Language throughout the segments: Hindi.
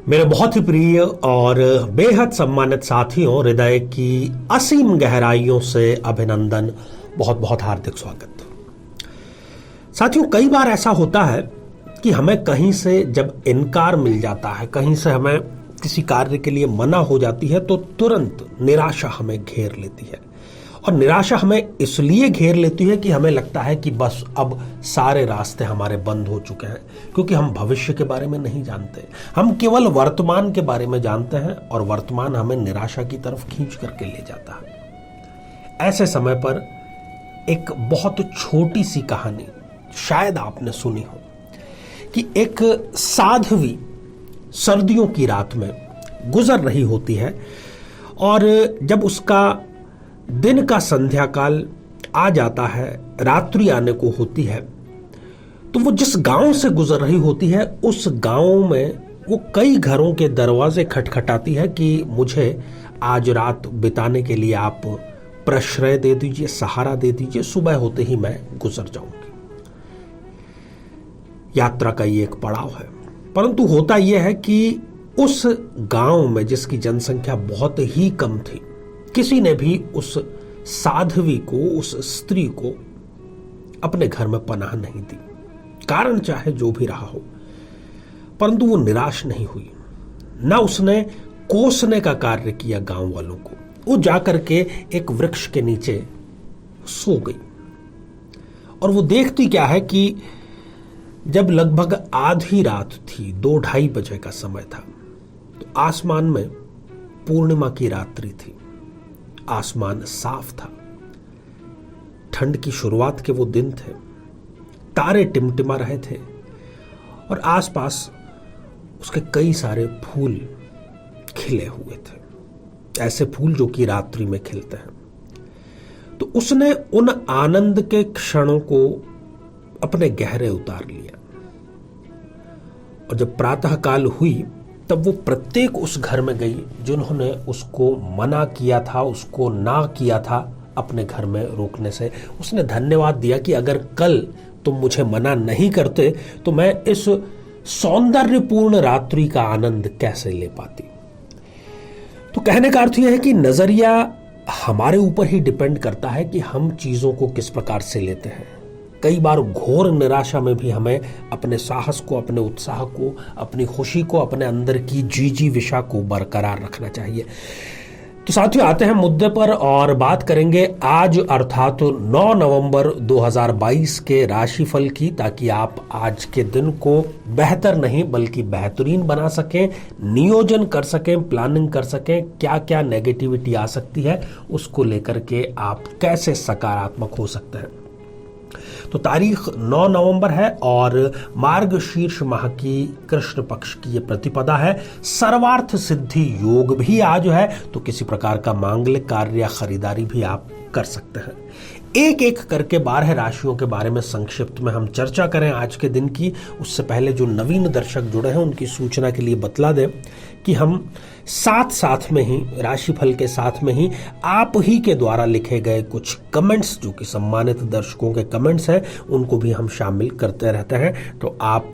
मेरे बहुत ही प्रिय और बेहद सम्मानित साथियों, हृदय की असीम गहराइयों से अभिनंदन, बहुत बहुत हार्दिक स्वागत। साथियों, कई बार ऐसा होता है कि हमें कहीं से जब इनकार मिल जाता है, कहीं से हमें किसी कार्य के लिए मना हो जाती है, तो तुरंत निराशा हमें घेर लेती है। और निराशा हमें इसलिए घेर लेती है कि हमें लगता है कि बस अब सारे रास्ते हमारे बंद हो चुके हैं, क्योंकि हम भविष्य के बारे में नहीं जानते। हम केवल वर्तमान के बारे में जानते हैं और वर्तमान हमें निराशा की तरफ खींच करके ले जाता है। ऐसे समय पर एक बहुत छोटी सी कहानी शायद आपने सुनी हो कि एक साध्वी सर्दियों की रात में गुजर रही होती है और जब उसका दिन का संध्या काल आ जाता है, रात्रि आने को होती है, तो वो जिस गांव से गुजर रही होती है उस गांव में वो कई घरों के दरवाजे खटखटाती है कि मुझे आज रात बिताने के लिए आप प्रश्रय दे दीजिए, सहारा दे दीजिए, सुबह होते ही मैं गुजर जाऊंगी। यात्रा का ये एक पड़ाव है, परंतु होता यह है कि उस गांव में जिसकी जनसंख्या बहुत ही कम थी, किसी ने भी उस साध्वी को, उस स्त्री को अपने घर में पनाह नहीं दी। कारण चाहे जो भी रहा हो, परंतु वो निराश नहीं हुई। ना उसने कोसने का कार्य किया गांव वालों को, वो जाकर के एक वृक्ष के नीचे सो गई। और वो देखती क्या है कि जब लगभग आधी रात थी, 2-2:30 बजे का समय था, तो आसमान में पूर्णिमा की रात्रि थी। आसमान साफ था, ठंड की शुरुआत के वो दिन थे, तारे टिमटिमा रहे थे और आसपास उसके कई सारे फूल खिले हुए थे, ऐसे फूल जो कि रात्रि में खिलते हैं। तो उसने उन आनंद के क्षणों को अपने गहरे उतार लिया और जब प्रातः काल हुई तब वो प्रत्येक उस घर में गई जिन्होंने उसको मना किया था, उसको ना किया था अपने घर में रोकने से। उसने धन्यवाद दिया कि अगर कल तुम मुझे मना नहीं करते तो मैं इस सौंदर्यपूर्ण रात्रि का आनंद कैसे ले पाती। तो कहने का अर्थ यह है कि नजरिया हमारे ऊपर ही डिपेंड करता है कि हम चीजों को किस प्रकार से लेते हैं। कई बार घोर निराशा में भी हमें अपने साहस को, अपने उत्साह को, अपनी खुशी को, अपने अंदर की जी विशा को बरकरार रखना चाहिए। तो साथियों, आते हैं मुद्दे पर और बात करेंगे आज अर्थात 9 नवंबर 2022 के राशिफल की, ताकि आप आज के दिन को बेहतर नहीं बल्कि बेहतरीन बना सकें, नियोजन कर सकें, प्लानिंग कर सकें। क्या क्या नेगेटिविटी आ सकती है उसको लेकर के आप कैसे सकारात्मक हो सकते हैं। तो तारीख 9 नवंबर है और मार्गशीर्ष माह की कृष्ण पक्ष की ये प्रतिपदा है। सर्वार्थ सिद्धि योग भी आज है, तो किसी प्रकार का मांगलिक कार्य या खरीदारी भी आप कर सकते हैं। एक एक करके 12 राशियों के बारे में संक्षिप्त में हम चर्चा करें आज के दिन की। उससे पहले जो नवीन दर्शक जुड़े हैं उनकी सूचना के लिए बतला दें कि हम साथ में ही राशिफल के साथ में ही आप ही के द्वारा लिखे गए कुछ कमेंट्स, जो कि सम्मानित दर्शकों के कमेंट्स हैं, उनको भी हम शामिल करते रहते हैं। तो आप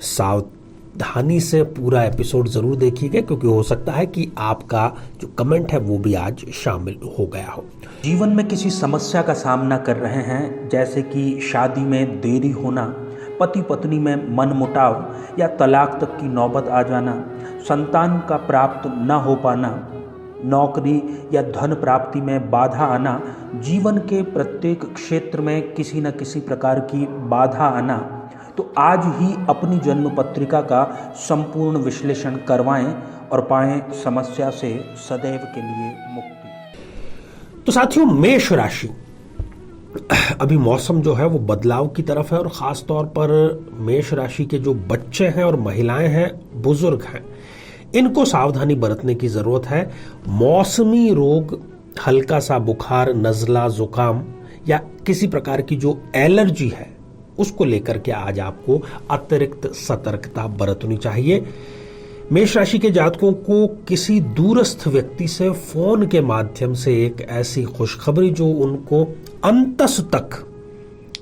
सावधानी से पूरा एपिसोड जरूर देखिएगा, क्योंकि हो सकता है कि आपका जो कमेंट है वो भी आज शामिल हो गया हो। जीवन में किसी समस्या का सामना कर रहे हैं, जैसे कि शादी में देरी होना, पति पत्नी में मनमुटाव या तलाक तक की नौबत आ जाना, संतान का प्राप्त न हो पाना, नौकरी या धन प्राप्ति में बाधा आना, जीवन के प्रत्येक क्षेत्र में किसी न किसी प्रकार की बाधा आना, तो आज ही अपनी जन्म पत्रिका का संपूर्ण विश्लेषण करवाएं और पाएं समस्या से सदैव के लिए मुक्ति। तो साथियों, मेष राशि, अभी मौसम जो है वो बदलाव की तरफ है और खास तौर पर मेष राशि के जो बच्चे हैं और महिलाएं हैं, बुजुर्ग हैं, इनको सावधानी बरतने की जरूरत है। मौसमी रोग, हल्का सा बुखार, नजला, जुकाम या किसी प्रकार की जो एलर्जी है उसको लेकर के आज आपको अतिरिक्त सतर्कता बरतनी चाहिए। मेष राशि के जातकों को किसी दूरस्थ व्यक्ति से फोन के माध्यम से एक ऐसी खुशखबरी जो उनको अंतस तक,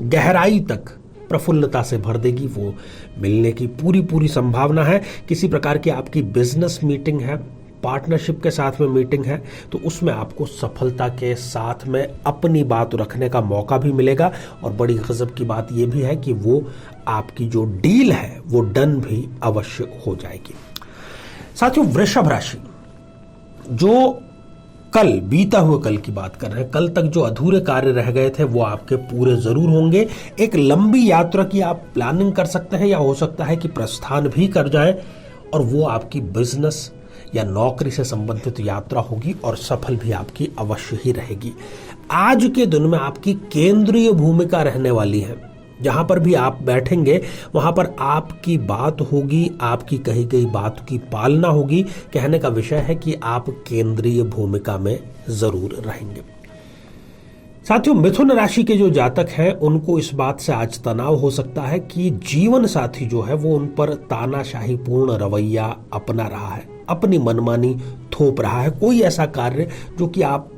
गहराई तक प्रफुल्लता से भर देगी, वो मिलने की पूरी संभावना है। किसी प्रकार की आपकी बिजनेस मीटिंग है, पार्टनरशिप के साथ में मीटिंग है, तो उसमें आपको सफलता के साथ में अपनी बात रखने का मौका भी मिलेगा। और बड़ी गजब की बात यह भी है कि वो आपकी जो डील है वो डन भी अवश्य हो जाएगी। साथियों, वृषभ राशि, जो कल बीता हुए कल की बात कर रहे हैं, कल तक जो अधूरे कार्य रह गए थे वो आपके पूरे जरूर होंगे। एक लंबी यात्रा की आप प्लानिंग कर सकते हैं, या हो सकता है कि प्रस्थान भी कर जाए, और वो आपकी बिजनेस या नौकरी से संबंधित यात्रा होगी और सफल भी आपकी अवश्य ही रहेगी। आज के दिन में आपकी केंद्रीय भूमिका रहने वाली है। जहां पर भी आप बैठेंगे वहां पर आपकी बात होगी, आपकी कही गई बात की पालना होगी। कहने का विषय है कि आप केंद्रीय भूमिका में जरूर रहेंगे। साथियों, मिथुन राशि के जो जातक हैं उनको इस बात से आज तनाव हो सकता है कि जीवन साथी जो है वो उन पर तानाशाही पूर्ण रवैया अपना रहा है, अपनी मनमानी थोप रहा है। कोई ऐसा कार्य जो कि आप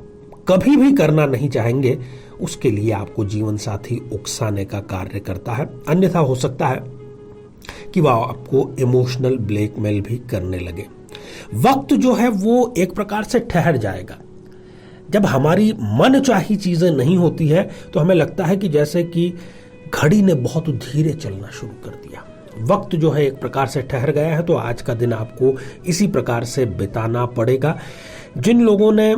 कभी भी करना नहीं चाहेंगे, उसके लिए आपको जीवन साथी उकसाने का कार्य करता है। अन्यथा हो सकता है कि वह आपको इमोशनल ब्लैकमेल भी करने लगे। वक्त जो है वो एक प्रकार से ठहर जाएगा। जब हमारी मन चाही चीजें नहीं होती है तो हमें लगता है कि जैसे कि घड़ी ने बहुत धीरे चलना शुरू कर दिया। वक्त जो है एक प्रकार से ठहर गया है, तो आज का दिन आपको इसी प्रकार से बिताना पड़ेगा। जिन लोगों ने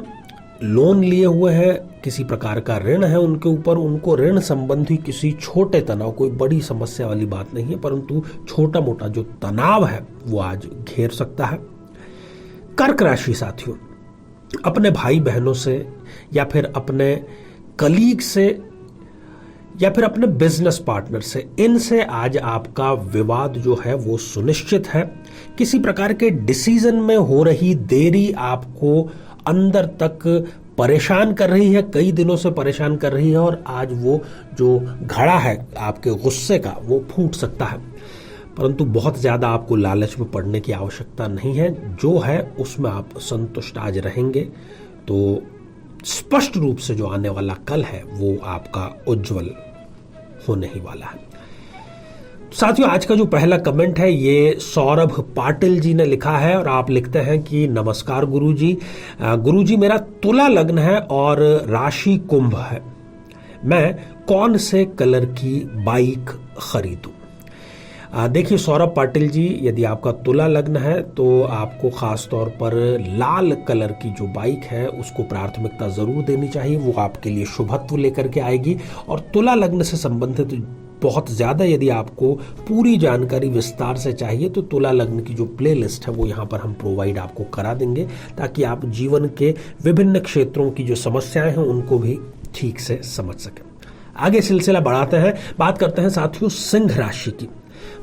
लोन लिए हुए हैं, किसी प्रकार का ऋण है उनके ऊपर, उनको ऋण संबंधी किसी छोटे तनाव, कोई बड़ी समस्या वाली बात नहीं है, परंतु छोटा मोटा जो तनाव है वो आज घेर सकता है। कर्क राशि साथियों, अपने भाई बहनों से या फिर अपने कलीग से या फिर अपने बिजनेस पार्टनर से, इनसे आज आपका विवाद जो है वो सुनिश्चित है। किसी प्रकार के डिसीजन में हो रही देरी आपको अंदर तक परेशान कर रही है, कई दिनों से परेशान कर रही है, और आज वो जो घड़ा है आपके गुस्से का वो फूट सकता है। परंतु बहुत ज्यादा आपको लालच में पड़ने की आवश्यकता नहीं है, जो है उसमें आप संतुष्ट आज रहेंगे। तो स्पष्ट रूप से जो आने वाला कल है वो आपका उज्जवल होने ही वाला है। साथियों, आज का जो पहला कमेंट है ये सौरभ पाटिल जी ने लिखा है, और आप लिखते हैं कि नमस्कार गुरुजी। गुरुजी, मेरा तुला लग्न है और राशि कुंभ है, मैं कौन से कलर की बाइक खरीदूं? देखिए सौरभ पाटिल जी, यदि आपका तुला लग्न है तो आपको खास तौर पर लाल कलर की जो बाइक है उसको प्राथमिकता जरूर देनी चाहिए। वो आपके लिए शुभत्व लेकर के आएगी। और तुला लग्न से संबंधित बहुत ज्यादा यदि आपको पूरी जानकारी विस्तार से चाहिए तो तुला लग्न की जो प्लेलिस्ट है वो यहाँ पर हम प्रोवाइड आपको करा देंगे, ताकि आप जीवन के विभिन्न क्षेत्रों की जो समस्याएं हैं उनको भी ठीक से समझ सकें। आगे सिलसिला बढ़ाते हैं, बात करते हैं साथियों सिंह राशि की।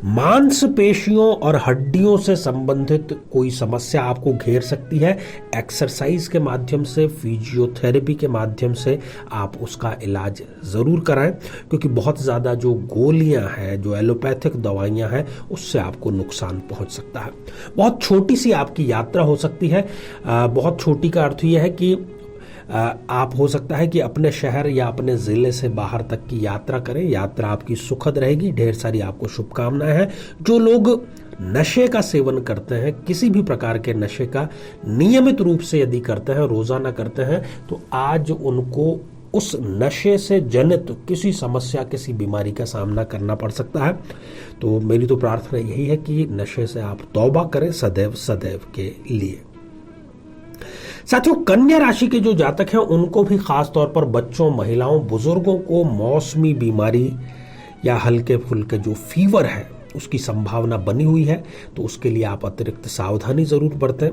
मांसपेशियों और हड्डियों से संबंधित कोई समस्या आपको घेर सकती है। एक्सरसाइज के माध्यम से, फिजियोथेरेपी के माध्यम से आप उसका इलाज जरूर कराएं, क्योंकि बहुत ज्यादा जो गोलियां हैं, जो एलोपैथिक दवाइयां हैं, उससे आपको नुकसान पहुंच सकता है। बहुत छोटी सी आपकी यात्रा हो सकती है। बहुत छोटी का अर्थ यह है कि आप हो सकता है कि अपने शहर या अपने जिले से बाहर तक की यात्रा करें। यात्रा आपकी सुखद रहेगी। ढेर सारी आपको शुभकामनाएं हैं। जो लोग नशे का सेवन करते हैं, किसी भी प्रकार के नशे का नियमित रूप से यदि करते हैं, रोजाना करते हैं, तो आज उनको उस नशे से जनित किसी समस्या, किसी बीमारी का सामना करना पड़ सकता है। तो मेरी तो प्रार्थना यही है कि नशे से आप तौबा करें सदैव सदैव के लिए। साथियों, कन्या राशि के जो जातक हैं उनको भी खास तौर पर बच्चों, महिलाओं, बुजुर्गों को मौसमी बीमारी या हल्के फुल्के जो फीवर है उसकी संभावना बनी हुई है, तो उसके लिए आप अतिरिक्त सावधानी जरूर बरतें।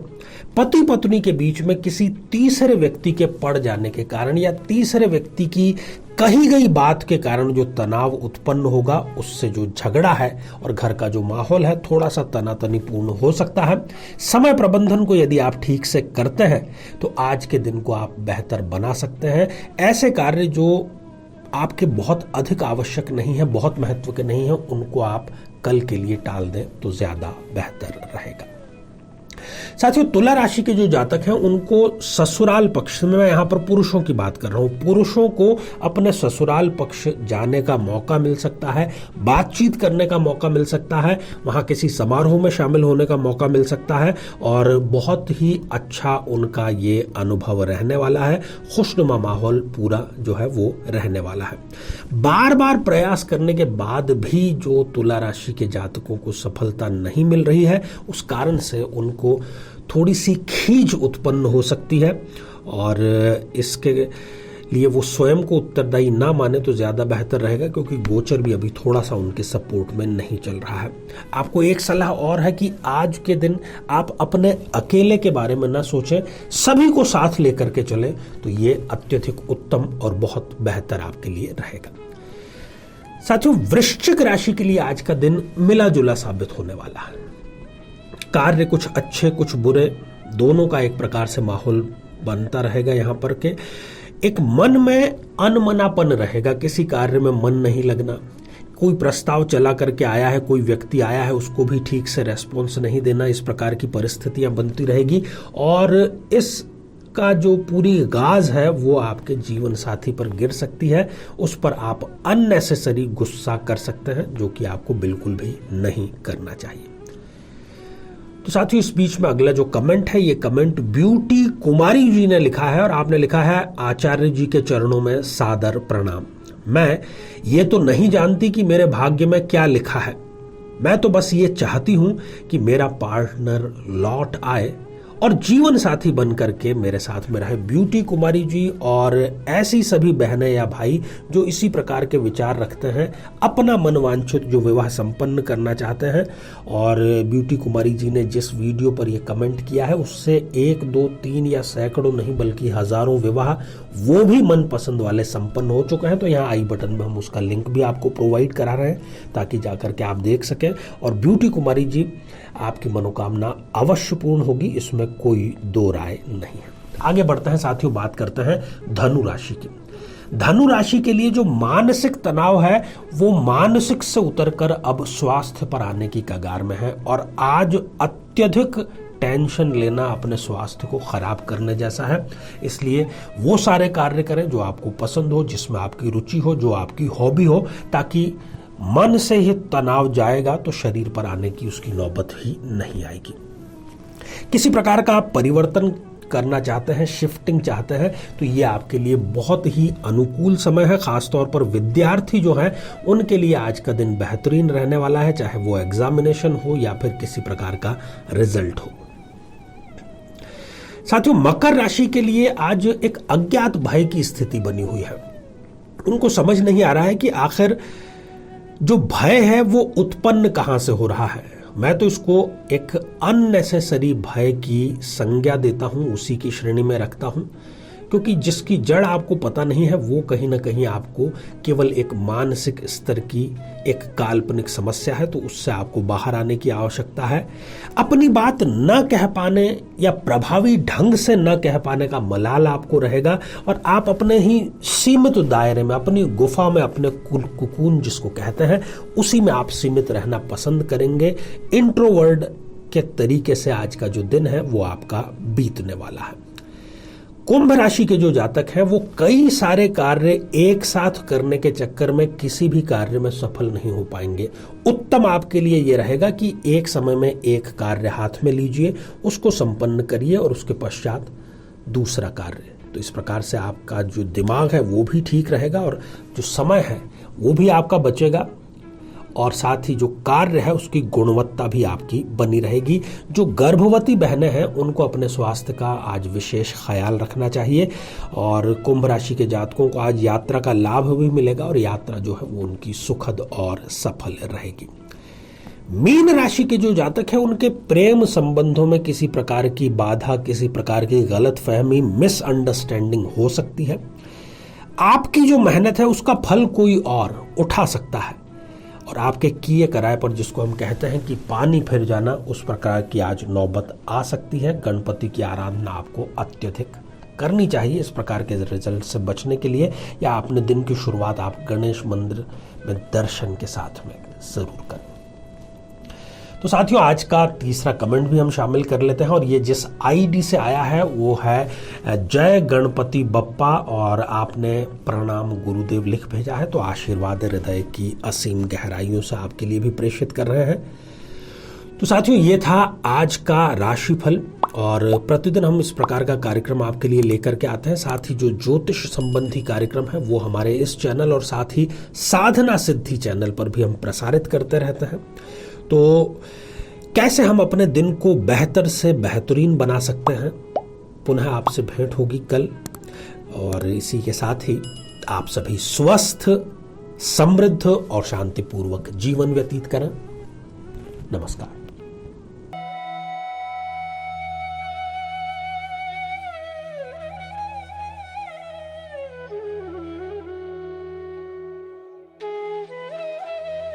पति पत्नी के बीच में किसी तीसरे व्यक्ति के पड़ जाने के कारण या तीसरे व्यक्ति की कही गई बात के कारण जो तनाव उत्पन्न होगा, उससे जो झगड़ा है और घर का जो माहौल है थोड़ा सा तनातनीपूर्ण हो सकता है। समय प्रबंधन को यदि आप ठीक से करते हैं तो आज के दिन को आप बेहतर बना सकते हैं। ऐसे कार्य जो आपके बहुत अधिक आवश्यक नहीं है, बहुत महत्व के नहीं है, उनको आप कल के लिए टाल दें तो ज्यादा बेहतर रहेगा। साथियों, तुला राशि के जो जातक हैं उनको ससुराल पक्ष में, मैं यहां पर पुरुषों की बात कर रहा हूं, पुरुषों को अपने ससुराल पक्ष जाने का मौका मिल सकता है, बातचीत करने का मौका मिल सकता है, वहां किसी समारोह में शामिल होने का मौका मिल सकता है और बहुत ही अच्छा उनका ये अनुभव रहने वाला है। खुशनुमा माहौल पूरा जो है वो रहने वाला है। बार बार प्रयास करने के बाद भी जो तुला राशि के जातकों को सफलता नहीं मिल रही है, उस कारण से उनको थोड़ी सी खींच उत्पन्न हो सकती है और इसके लिए वो स्वयं को उत्तरदायी ना माने तो ज्यादा बेहतर रहेगा, क्योंकि गोचर भी अभी थोड़ा सा उनके सपोर्ट में नहीं चल रहा है। आपको एक सलाह और है कि आज के दिन आप अपने अकेले के बारे में ना सोचें, सभी को साथ लेकर के चलें, तो ये अत्यधिक उत्तम और बहुत बेहतर आपके लिए रहेगा। साथियों, वृश्चिक राशि के लिए आज का दिन मिला जुला साबित होने वाला है। कार्य कुछ अच्छे कुछ बुरे दोनों का एक प्रकार से माहौल बनता रहेगा। यहां पर के एक मन में अनमनापन रहेगा, किसी कार्य में मन नहीं लगना, कोई प्रस्ताव चला करके आया है, कोई व्यक्ति आया है, उसको भी ठीक से रेस्पॉन्स नहीं देना, इस प्रकार की परिस्थितियां बनती रहेगी और इस का जो पूरी गाज है वो आपके जीवन साथी पर गिर सकती है। उस पर आप अननेसेसरी गुस्सा कर सकते हैं, जो कि आपको बिल्कुल भी नहीं करना चाहिए। तो साथियों, इस बीच में अगला जो कमेंट है, ये कमेंट ब्यूटी कुमारी जी ने लिखा है और आपने लिखा है, आचार्य जी के चरणों में सादर प्रणाम। मैं ये तो नहीं जानती कि मेरे भाग्य में क्या लिखा है, मैं तो बस ये चाहती हूं कि मेरा पार्टनर लौट आए और जीवन साथी बन करके मेरे साथ में रहे। ब्यूटी कुमारी जी और ऐसी सभी बहनें या भाई जो इसी प्रकार के विचार रखते हैं, अपना मनवांछित जो विवाह संपन्न करना चाहते हैं, और ब्यूटी कुमारी जी ने जिस वीडियो पर यह कमेंट किया है उससे 1 2 3 या सैकड़ों नहीं बल्कि हजारों विवाह वो भी मनपसंद वाले संपन्न हो चुके हैं। तो यहाँ आई बटन में हम उसका लिंक भी आपको प्रोवाइड करा रहे हैं ताकि जाकर के आप देख सकें। और ब्यूटी कुमारी जी, आपकी मनोकामना अवश्य पूर्ण होगी, इसमें कोई दो राय नहीं है। आगे बढ़ते हैं साथियों, बात करते हैं धनु राशि की। धनु राशि के लिए जो मानसिक तनाव है वो मानसिक से उतरकर अब स्वास्थ्य पर आने की कगार में है और आज अत्यधिक टेंशन लेना अपने स्वास्थ्य को खराब करने जैसा है। इसलिए वो सारे कार्य करें जो आपको पसंद हो, जिसमें आपकी रुचि हो, जो आपकी हॉबी हो, ताकि मन से ही तनाव जाएगा तो शरीर पर आने की उसकी नौबत ही नहीं आएगी। किसी प्रकार का आप परिवर्तन करना चाहते हैं, शिफ्टिंग चाहते हैं, तो ये आपके लिए बहुत ही अनुकूल समय है। खासतौर पर विद्यार्थी जो है उनके लिए आज का दिन बेहतरीन रहने वाला है, चाहे वो एग्जामिनेशन हो या फिर किसी प्रकार का रिजल्ट हो। साथियों, मकर राशि के लिए आज एक अज्ञात भय की स्थिति बनी हुई है। उनको समझ नहीं आ रहा है कि आखिर जो भय है वो उत्पन्न कहां से हो रहा है। मैं तो इसको एक अननेसेसरी भय की संज्ञा देता हूं, उसी की श्रेणी में रखता हूं, क्योंकि जिसकी जड़ आपको पता नहीं है वो कहीं ना कहीं आपको केवल एक मानसिक स्तर की एक काल्पनिक समस्या है, तो उससे आपको बाहर आने की आवश्यकता है। अपनी बात न कह पाने या प्रभावी ढंग से न कह पाने का मलाल आपको रहेगा और आप अपने ही सीमित दायरे में, अपनी गुफा में, अपने कुकून जिसको कहते हैं, उसी में आप सीमित रहना पसंद करेंगे। इंट्रोवर्ट के तरीके से आज का जो दिन है वो आपका बीतने वाला है। कुंभ राशि के जो जातक हैं वो कई सारे कार्य एक साथ करने के चक्कर में किसी भी कार्य में सफल नहीं हो पाएंगे। उत्तम आपके लिए ये रहेगा कि एक समय में एक कार्य हाथ में लीजिए, उसको संपन्न करिए और उसके पश्चात दूसरा कार्य। तो इस प्रकार से आपका जो दिमाग है वो भी ठीक रहेगा और जो समय है वो भी आपका बचेगा और साथ ही जो कार्य है उसकी गुणवत्ता भी आपकी बनी रहेगी। जो गर्भवती बहनें हैं उनको अपने स्वास्थ्य का आज विशेष ख्याल रखना चाहिए और कुंभ राशि के जातकों को आज यात्रा का लाभ भी मिलेगा और यात्रा जो है वो उनकी सुखद और सफल रहेगी। मीन राशि के जो जातक हैं उनके प्रेम संबंधों में किसी प्रकार की बाधा, किसी प्रकार की गलतफहमी, मिसअंडरस्टैंडिंग हो सकती है। आपकी जो मेहनत है उसका फल कोई और उठा सकता है और आपके किए कराए पर, जिसको हम कहते हैं कि पानी फिर जाना, उस प्रकार की आज नौबत आ सकती है। गणपति की आराधना आपको अत्यधिक करनी चाहिए इस प्रकार के रिजल्ट से बचने के लिए, या अपने दिन की शुरुआत आप गणेश मंदिर में दर्शन के साथ में जरूर करें। तो साथियों, आज का तीसरा कमेंट भी हम शामिल कर लेते हैं और ये जिस आईडी से आया है वो है जय गणपति बप्पा और आपने प्रणाम गुरुदेव लिख भेजा है। तो आशीर्वाद हृदय की असीम गहराइयों से आपके लिए भी प्रेषित कर रहे हैं। तो साथियों, ये था आज का राशिफल और प्रतिदिन हम इस प्रकार का कार्यक्रम आपके लिए लेकर के आते हैं। साथ ही जो ज्योतिष संबंधी कार्यक्रम है वो हमारे इस चैनल और साथ ही साधना सिद्धि चैनल पर भी हम प्रसारित करते रहते हैं। तो कैसे हम अपने दिन को बेहतर से बेहतरीन बना सकते हैं, पुनः आपसे भेंट होगी कल। और इसी के साथ ही आप सभी स्वस्थ, समृद्ध और शांतिपूर्वक जीवन व्यतीत करें। नमस्कार।